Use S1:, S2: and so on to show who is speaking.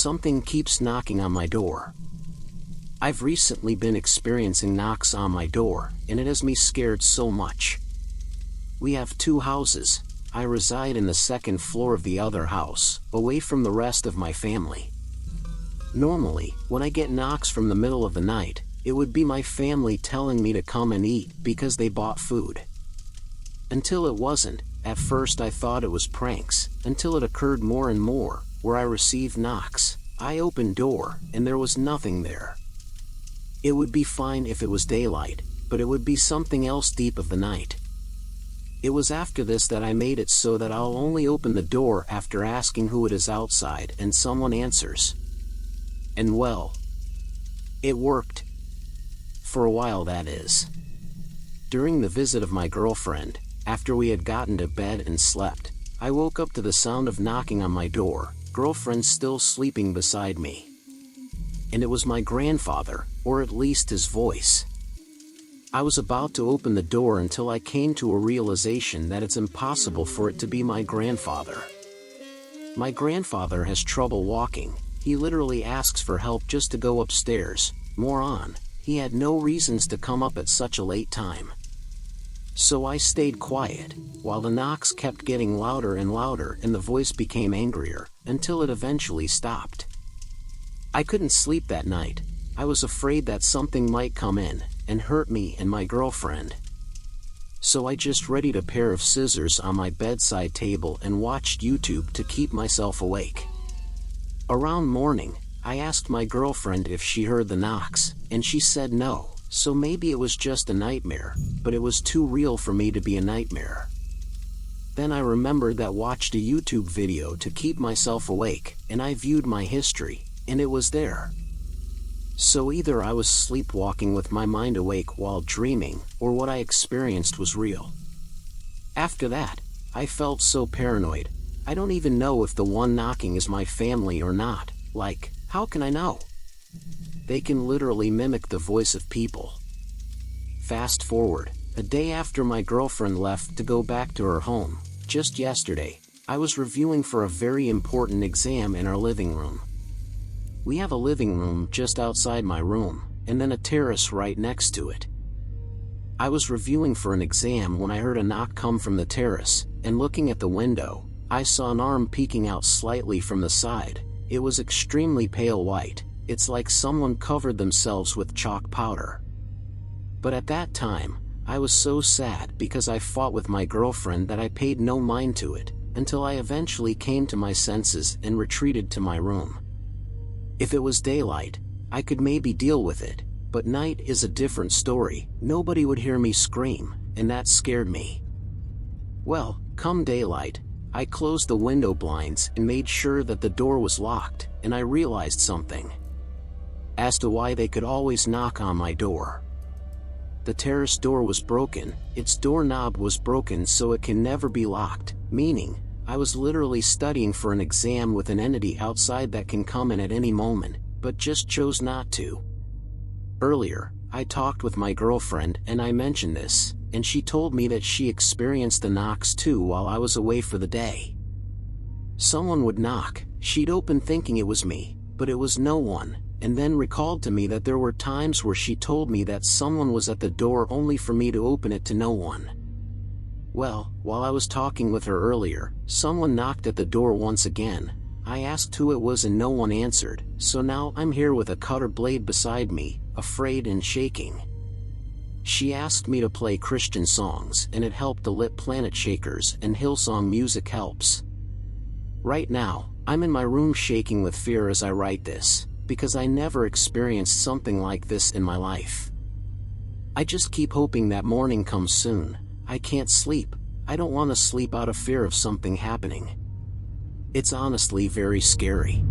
S1: something keeps knocking on my door. I've recently been experiencing knocks on my door, and it has me scared so much. We have 2 houses. I reside in the 2nd floor of the other house, away from the rest of my family. Normally, when I get knocks from the middle of the night, it would be my family telling me to come and eat because they bought food. Until it wasn't. At first I thought it was pranks, until it occurred more and more, where I received knocks. I opened door, and there was nothing there. It would be fine if it was daylight, but it would be something else deep of the night. It was after this that I made it so that I'll only open the door after asking who it is outside and someone answers. And well, it worked. For a while, that is. During the visit of my girlfriend, after we had gotten to bed and slept, I woke up to the sound of knocking on my door, girlfriend still sleeping beside me. And it was my grandfather, or at least his voice. I was about to open the door until I came to a realization that it's impossible for it to be my grandfather. My grandfather has trouble walking. He literally asks for help just to go upstairs. Moron, he had no reasons to come up at such a late time. So I stayed quiet, while the knocks kept getting louder and louder and the voice became angrier, until it eventually stopped. I couldn't sleep that night. I was afraid that something might come in and hurt me and my girlfriend. So I just readied a pair of scissors on my bedside table and watched YouTube to keep myself awake. Around morning, I asked my girlfriend if she heard the knocks, and she said no, so maybe it was just a nightmare, but it was too real for me to be a nightmare. Then I remembered that I watched a YouTube video to keep myself awake, and I viewed my history, and it was there. So either I was sleepwalking with my mind awake while dreaming, or what I experienced was real. After that, I felt so paranoid. I don't even know if the one knocking is my family or not. Like, how can I know? They can literally mimic the voice of people. Fast forward, a day after my girlfriend left to go back to her home, just yesterday, I was reviewing for a very important exam in our living room. We have a living room just outside my room, and then a terrace right next to it. I was reviewing for an exam when I heard a knock come from the terrace, and looking at the window, I saw an arm peeking out slightly from the side. It was extremely pale white. It's like someone covered themselves with chalk powder. But at that time, I was so sad because I fought with my girlfriend that I paid no mind to it, until I eventually came to my senses and retreated to my room. If it was daylight, I could maybe deal with it, but night is a different story. Nobody would hear me scream, and that scared me. Well, come daylight, I closed the window blinds and made sure that the door was locked, and I realized something. As to why they could always knock on my door. The terrace door was broken, its doorknob was broken so it can never be locked, meaning, I was literally studying for an exam with an entity outside that can come in at any moment, but just chose not to. Earlier, I talked with my girlfriend and I mentioned this, and she told me that she experienced the knocks too while I was away for the day. Someone would knock, she'd open thinking it was me, but it was no one, and then recalled to me that there were times where she told me that someone was at the door only for me to open it to no one. Well, while I was talking with her earlier, someone knocked at the door once again. I asked who it was and no one answered, so now I'm here with a cutter blade beside me, afraid and shaking. She asked me to play Christian songs and it helped. The lit planet shakers and Hillsong music helps. Right now, I'm in my room shaking with fear as I write this, because I never experienced something like this in my life. I just keep hoping that morning comes soon. I can't sleep. I don't want to sleep out of fear of something happening. It's honestly very scary.